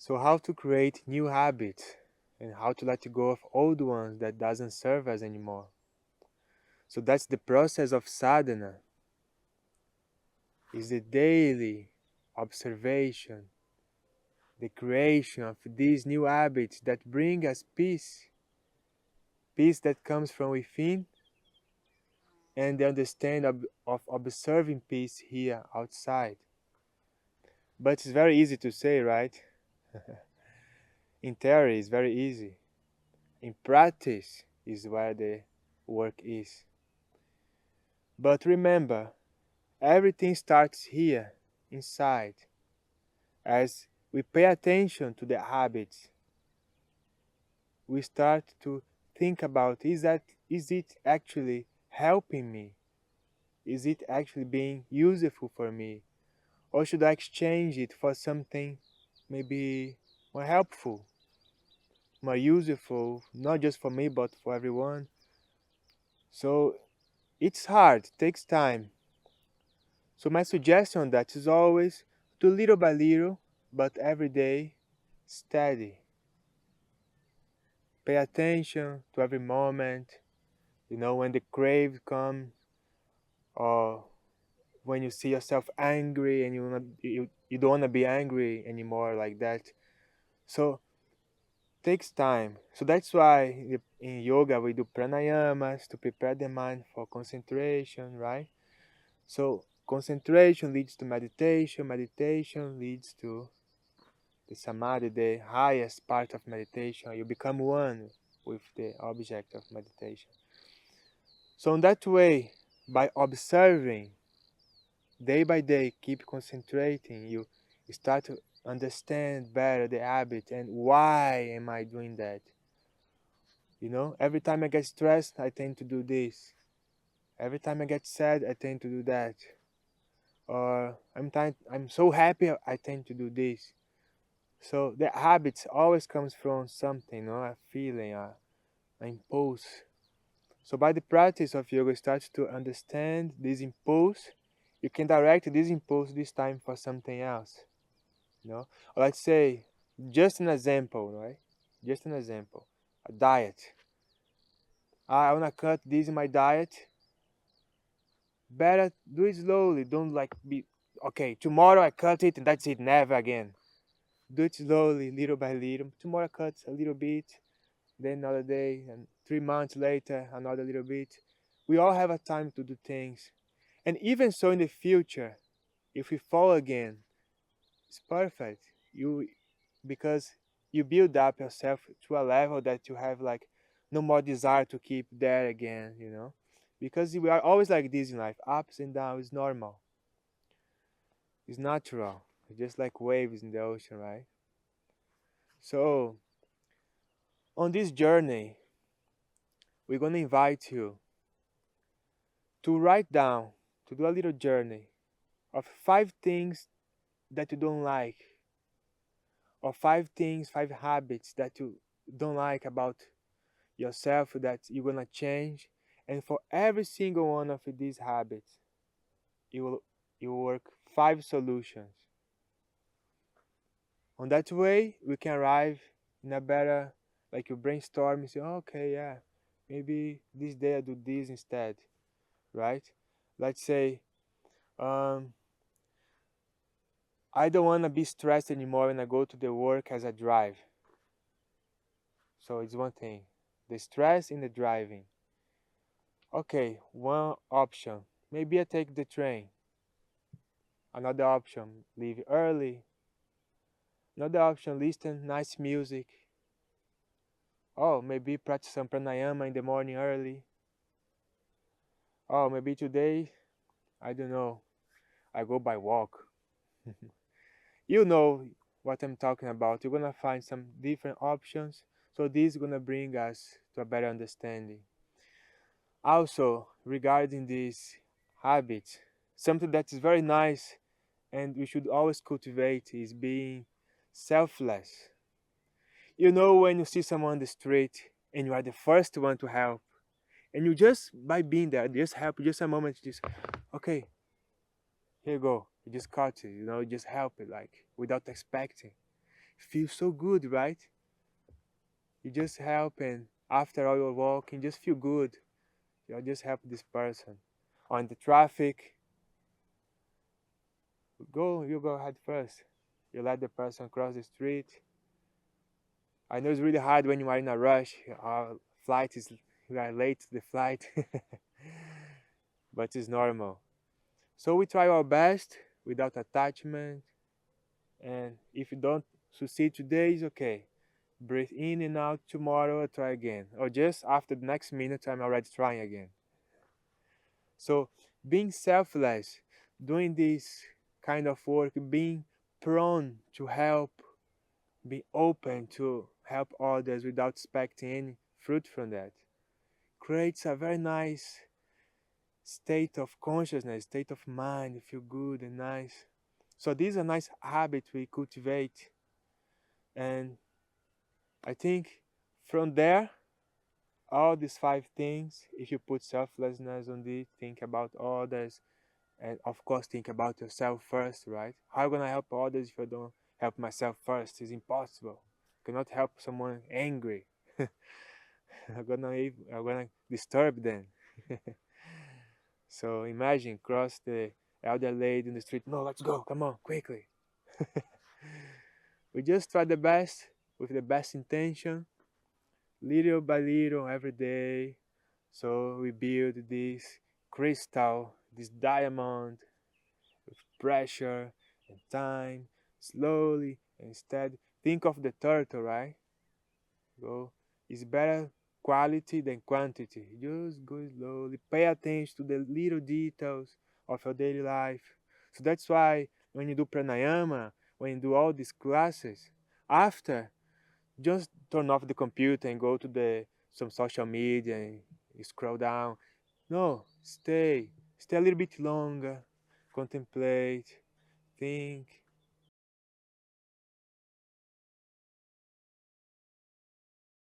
So how to create new habits and how to let go of old ones that doesn't serve us anymore. So that's the process of sadhana, is the daily observation, the creation of these new habits that bring us peace, peace that comes from within, and the understanding of observing peace here outside. But it's very easy to say, right? In theory, it's very easy. In practice is where the work is. But remember, everything starts here, inside. As we pay attention to the habits, we start to think about, is it actually helping me? Is it actually being useful for me? Or should I exchange it for something maybe more helpful, more useful, not just for me but for everyone? So it's hard, takes time. So my suggestion on that is always do little by little, but every day, steady. Pay attention to every moment. When the crave comes, or when you see yourself angry and you don't want to be angry anymore like that. So takes time. So that's why in yoga we do pranayamas to prepare the mind for concentration, right? So concentration leads to meditation, meditation leads to the samadhi, the highest part of meditation. You become one with the object of meditation. So in that way, by observing day by day, keep concentrating, you start to understand better the habit and why am I doing that. Every time I get stressed, I tend to do this. Every time I get sad, I tend to do that. Or I'm so happy, I tend to do this. So the habits always comes from something, a feeling, an impulse. So by the practice of yoga, you start to understand this impulse. You can direct this impulse this time for something else. Or let's say, just an example, right? Just an example. A diet. I wanna cut this in my diet. Better do it slowly. Don't like be okay. Tomorrow I cut it and that's it. Never again. Do it slowly, little by little. Tomorrow I cut a little bit, then another day, and 3 months later another little bit. We all have a time to do things, and even so in the future, if we fall again, it's perfect. You because you build up yourself to a level that you have like no more desire to keep there again. Because we are always like this in life, ups and downs. Is normal, it's natural. It's just like waves in the ocean, right? So on this journey, we're going to invite you to write down, to do a little journey of 5 things that you don't like, or 5 things, 5 habits that you don't like about yourself that you're gonna change. And for every single one of these habits, you will work 5 solutions. On that way, we can arrive in a better, like you brainstorm and say, "Oh, okay, yeah, maybe this day I do this instead," right? Let's say, um, I don't want to be stressed anymore when I go to the work as I drive. So it's one thing, the stress in the driving. Okay, one option. Maybe I take the train. Another option, leave early. Another option, listen nice music. Oh, maybe practice some pranayama in the morning early. Oh, maybe today, I don't know, I go by walk. You know what I'm talking about. You're gonna find some different options. So this is gonna bring us to a better understanding. Also, regarding these habits, something that is very nice and we should always cultivate is being selfless. When you see someone on the street and you are the first one to help, and you just by being there, just help, just a moment, just okay, here you go, you just cut it, just help it, like without expecting. feels so good, right? You just help, and after all your walking, just feel good. You just help this person. On the traffic, you go ahead first. You let the person cross the street. I know it's really hard when you are in a rush. Our flight is we are late to the flight, but it's normal. So we try our best without attachment, and if you don't succeed today, it's okay. Breathe in and out. Tomorrow, I'll try again, or just after the next minute, I'm already trying again. So being selfless, doing this kind of work, being prone to help, be open to help others without expecting any fruit from that, creates a very nice state of consciousness, state of mind. You feel good and nice. So these are nice habits we cultivate, and I think from there, all these five things, if you put selflessness on it, think about others, and of course think about yourself first, right? How am I gonna help others if I don't help myself first? It's impossible. I cannot help someone angry. I'm gonna disturb them. So imagine cross the elder lady in the street. No, let's go. Come on, quickly. We just try the best with the best intention, little by little, every day. So we build this crystal, this diamond, with pressure and time, slowly and steady. Think of the turtle, right? Go. It's better quality than quantity. Just go slowly. Pay attention to the little details of your daily life. So that's why when you do pranayama, when you do all these classes, after just turn off the computer and go to the some social media and you scroll down. No, stay a little bit longer, contemplate, think,